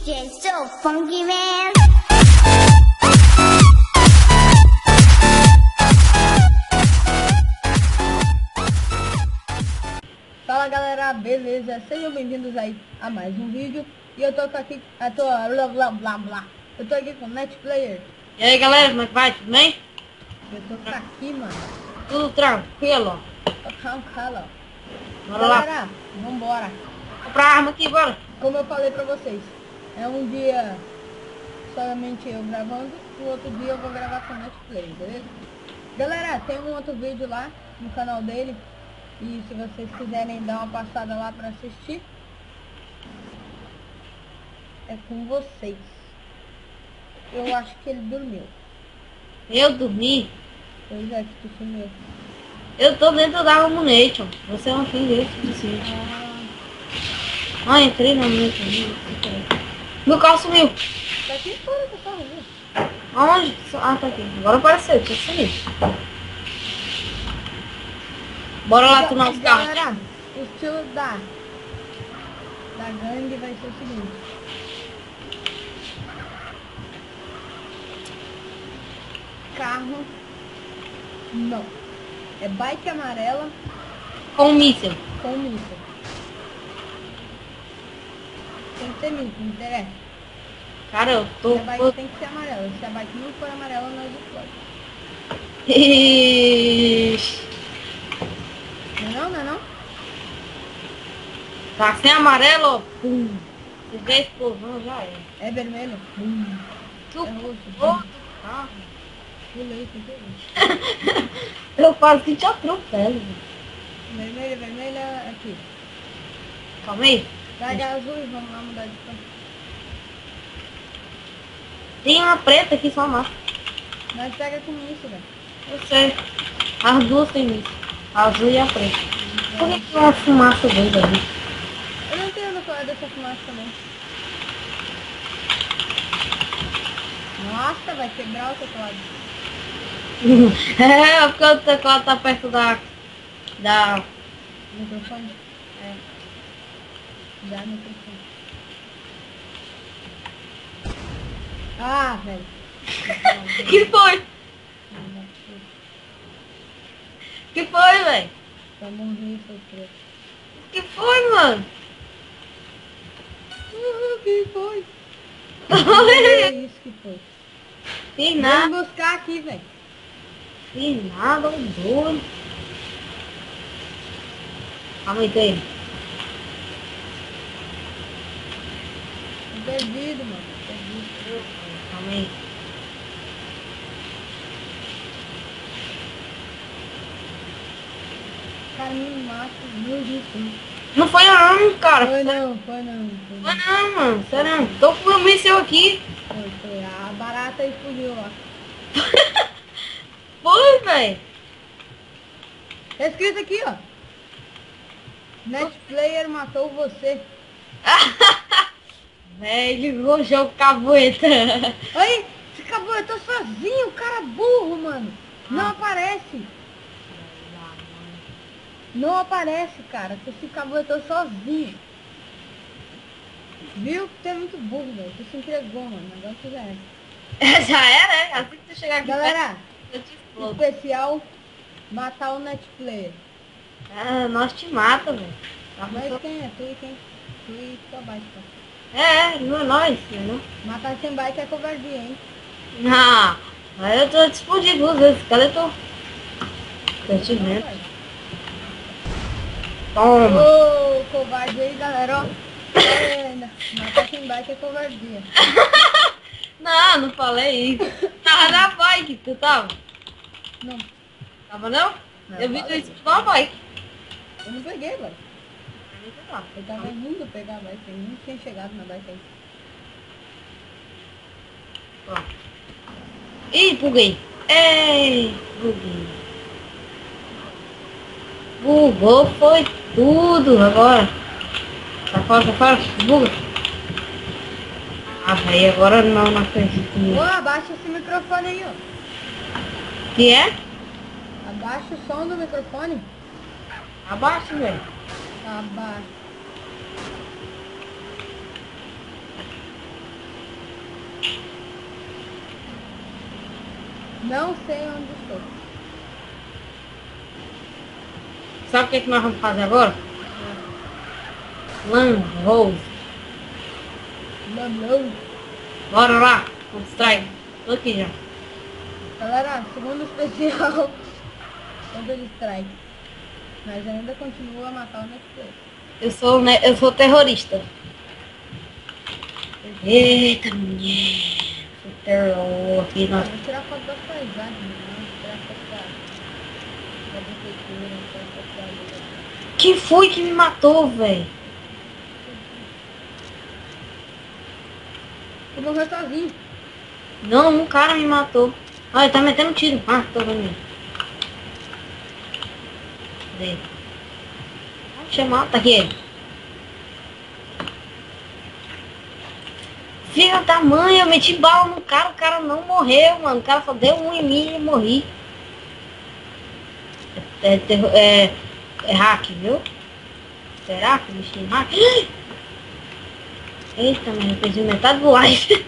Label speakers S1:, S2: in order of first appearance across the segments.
S1: DJ so funky man.
S2: Fala galera, beleza? Sejam bem-vindos aí a mais um vídeo. E eu tô aqui, eu tô aqui com o Netplayer.
S3: E aí galera, como é que vai? Tudo bem?
S2: Eu tô aqui, mano.
S3: Tudo tranquilo.
S2: Tô calma.
S3: Bora lá.
S2: Galera, vambora.
S3: Comprar arma aqui, bora.
S2: Como eu falei pra vocês, é um dia somente eu gravando, o outro dia eu vou gravar com o Netplayer, beleza? Galera, tem um outro vídeo lá no canal dele. E se vocês quiserem dar uma passada lá pra assistir, é com vocês. Eu acho que ele dormiu.
S3: Eu dormi.
S2: Pois é, que tu sumiu.
S3: Eu tô dentro da Ammunition. Você é um filho desse vídeo. Entrei na Ammunition. Meu carro sumiu.
S2: Tá aqui fora do carro, viu?
S3: Aonde? Ah, tá aqui. Agora apareceu, deixa eu sumir. Bora lá tomar os carros.
S2: Galera, o estilo da gangue vai ser o seguinte. Carro não. É bike amarela
S3: Com míssil.
S2: com míssil. Tem que ter míssil, não interessa.
S3: Cara, eu tô...
S2: Se a bike tem que ser amarela. Se a bike não for amarela, nós explode.
S3: Ixi.
S2: Não é não?
S3: Tá sem amarelo, pum. Se vê a explosão, já é.
S2: É vermelho?
S3: Tu
S2: É roxo.
S3: outro carro.
S2: Pulei, pulei.
S3: Eu quase que te atropelo.
S2: Vermelho é aqui.
S3: Calma aí.
S2: Pega azul e vamos lá mudar de cor.
S3: Tem uma preta aqui só mais.
S2: Nós pega com isso, velho.
S3: Eu sei. As duas tem isso. A azul e a preta. Por que tem uma fumaça doida ali?
S2: Eu não entendo qual é dessa fumaça também. Nossa, vai quebrar o teclado.
S3: É, porque o teclado tá perto da...
S2: Microfone? É. Já microfone. Ah, velho.
S3: Que foi? Que foi, velho?
S2: Pra morrer, foi preto.
S3: Que foi, mano?
S2: Que foi? É isso que foi.
S3: Fiz nada.
S2: Vem buscar aqui, velho.
S3: Fiz nada, um doido. Calma aí, tô aí.
S2: Perdido, mano. Perdido.
S3: Calma aí.
S2: Cara, me mata. Meu Deus.
S3: Não foi não, cara.
S2: Foi não.
S3: Foi não, mano. Sério não. Tô com o míssil aqui.
S2: Foi. A barata explodiu lá.
S3: Foi, velho.
S2: Tá escrito aqui, ó. Netplayer matou você.
S3: Velho, o jogo cabueta.
S2: Aí, esse cabuetou sozinho, cara burro, mano. Não aparece. Não aparece, cara. Você se cabuetou sozinho. Viu? Tu é muito burro, velho. Tu se entregou, mano. O negócio já é.
S3: Já era, né? Assim que tu chegar aqui,
S2: Galera,
S3: eu te explodo.
S2: especial matar o Netplayer.
S3: Ah, nós te mata, velho. Tá
S2: Mas
S3: muito-
S2: quem é? Tu e quem? Tu e tua bike, tá?
S3: não é nós, né?
S2: Matar sem bike é covardia, hein?
S3: Não, aí eu tô te explodindo duas vezes. Cadê tu? Sentimento. Toma.
S2: Ô, covarde aí, galera, ó. Matar sem bike é covardia.
S3: Não falei isso. Tava na bike, tu tava?
S2: Não,
S3: Tava não?
S2: Não,
S3: Eu vi tu
S2: falei.
S3: explodir uma bike.
S2: eu não peguei, velho.
S3: Tá.
S2: Eu tava indo pegar a bike, eu não tinha chegado na bike aí.
S3: Ó. Ih, buguei. Ei, buguei. Bugou, foi tudo agora. Tá fora, buga. Ah, velho, agora não acredito
S2: Ô,
S3: nisso.
S2: abaixa esse microfone aí, ó.
S3: Que é?
S2: Abaixa o som do microfone.
S3: Abaixa, velho.
S2: Abaixa. Não sei onde estou.
S3: Sabe o que nós vamos fazer agora? Lan Rose.
S2: Não.
S3: Bora lá. Vamos strike. Tô aqui já.
S2: Galera, segundo especial contra o strike. Mas ainda continua a matar o Netflix.
S3: Eu sou terrorista. Eita, mulher. Sou terror aqui na...
S2: Vou tirar foto das paisagens, né? Vou tirar foto da prefeitura, tirar foto da lua.
S3: Quem foi que me matou, velho?
S2: Tu morreu sozinho.
S3: Não, um cara me matou. Ah, ele tá metendo tiro. Ah, tô vendo. Cadê? Chamar, tá aqui ele. Filha da mãe, eu meti bala no cara, o cara não morreu, mano. O cara só deu um em mim e morri. É hack, viu? Será que bichinho hack? Eita, mas eu perdi metade do life.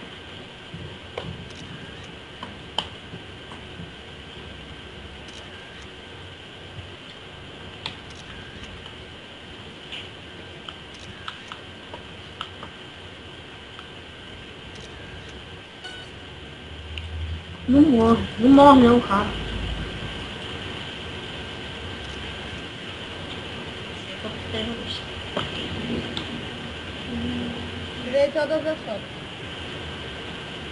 S3: Não morre não, cara.
S2: Tirei todas as fotos.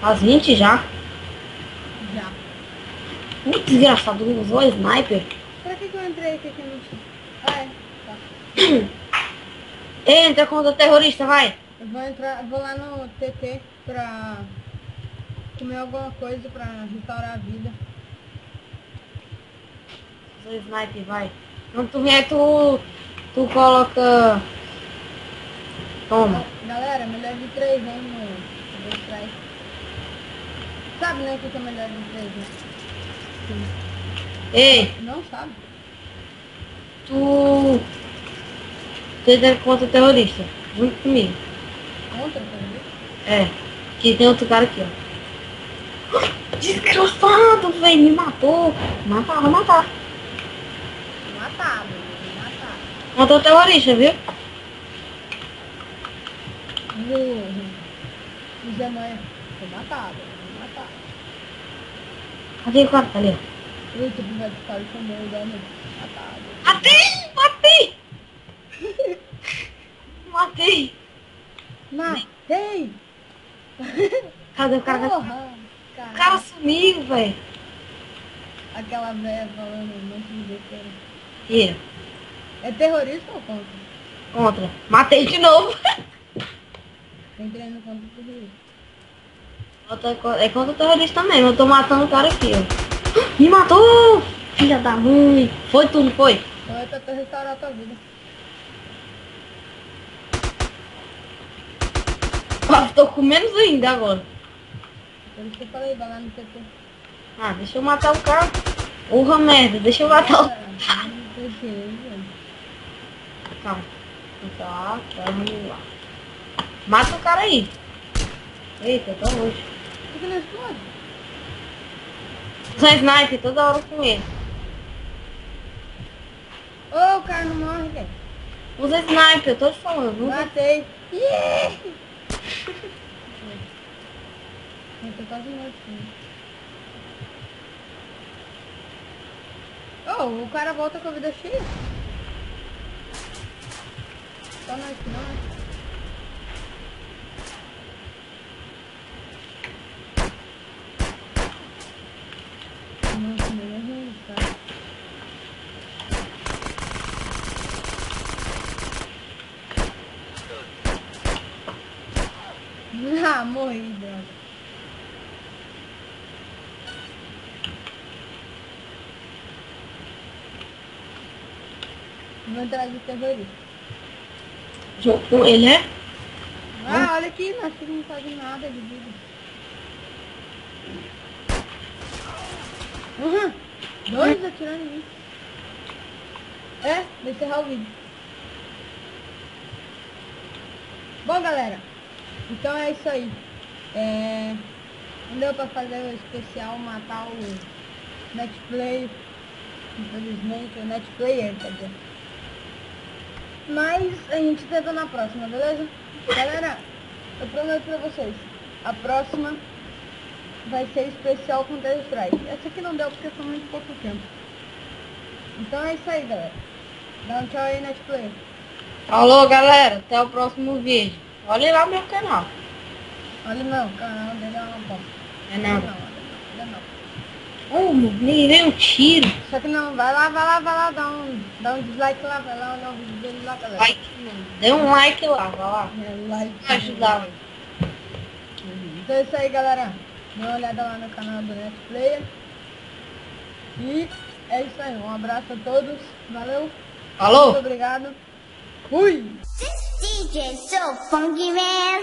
S3: As 20 já.
S2: Já.
S3: Desgraçado, usou a sniper.
S2: Pra que eu entrei aqui que não tinha? Ah, é. Tá.
S3: Entra contra o terrorista, vai.
S2: Eu vou lá no TT pra comer alguma coisa pra restaurar a vida.
S3: Usou sniper, vai. Quando tu vier, tu coloca... Toma.
S2: Galera, melhor de 3, hein, no strike. Sabe, né, o que é melhor de 3, né?
S3: Ei,
S2: Não sabe.
S3: tu entra contra o terrorista. Junto comigo.
S2: Contra, tá vendo?
S3: É. Que tem outro cara aqui, ó. Desgraçado, velho. Me matou. Matar, vai matar.
S2: Matado, vou matar.
S3: Matou o terrorista, viu?
S2: O Zé Manha. Foi matado, vou matar.
S3: Cadê o cara? Tá ali, ó.
S2: Eita, que vai ficar com o meu dano. Matado.
S3: Matei! Matei!
S2: Matei!
S3: Cadê o cara?
S2: Porra!
S3: O cara sumiu, velho.
S2: Aquela velha falando um monte de besteira.
S3: E
S2: É terrorista ou contra?
S3: contra. Matei de novo.
S2: Entrei no contra do terrorista.
S3: É contra o terrorista mesmo. Eu tô matando o cara aqui, ó. Me matou! Filha da mãe. Foi tu, não foi?
S2: Então é pra restaurar a tua vida.
S3: Ah, tô com menos ainda agora.
S2: Por isso que eu falei, vai lá no TT.
S3: Ah, deixa eu matar o cara. Porra, merda. Deixa eu matar o... Calma. Tá, vamos lá. Mata o cara aí. Eita, tô longe.
S2: Por que não explode?
S3: Usa sniper toda hora com ele.
S2: Ô, o cara não morre, velho.
S3: Usa sniper, eu tô te falando. Usa...
S2: Matei. Yeah! Eu tô quase morto. Oh, o cara volta com a vida cheia. Só nós que não, né? Nossa, não é ruim, cara. Ah, morri, droga. Vou entrar de terrorista.
S3: Junto com ele, é?
S2: Ah, olha aqui, nós não fazemos nada de vida. Uhum. Dois atirando em mim. É, vou encerrar o vídeo. Bom, galera, então é isso aí. Não deu pra fazer o especial matar Netplay, infelizmente, o Netplayer, quer dizer. Mas a gente tenta na próxima, beleza? Galera, eu prometo pra vocês, a próxima vai ser especial com Counter Strike. Essa aqui não deu porque foi muito pouco tempo. Então é isso aí, galera. Dá um tchau aí, Netplayer.
S3: Falou, galera. Até o próximo vídeo. Olhe lá meu canal.
S2: Olha não, o canal dele é uma bosta.
S3: É não.
S2: Olha não.
S3: Oh, me veio um tiro.
S2: Só que não, vai lá, dá um dislike lá, vai lá olhar o vídeo dele lá, galera.
S3: Like, dê um like lá, vai lá.
S2: É, like.
S3: Vai ajudar.
S2: Então é isso aí, galera. Dê uma olhada lá no canal do Netplayer. E é isso aí, um abraço a todos. Valeu.
S3: Falou.
S2: Muito obrigado. Fui!
S1: This DJ so funky, man.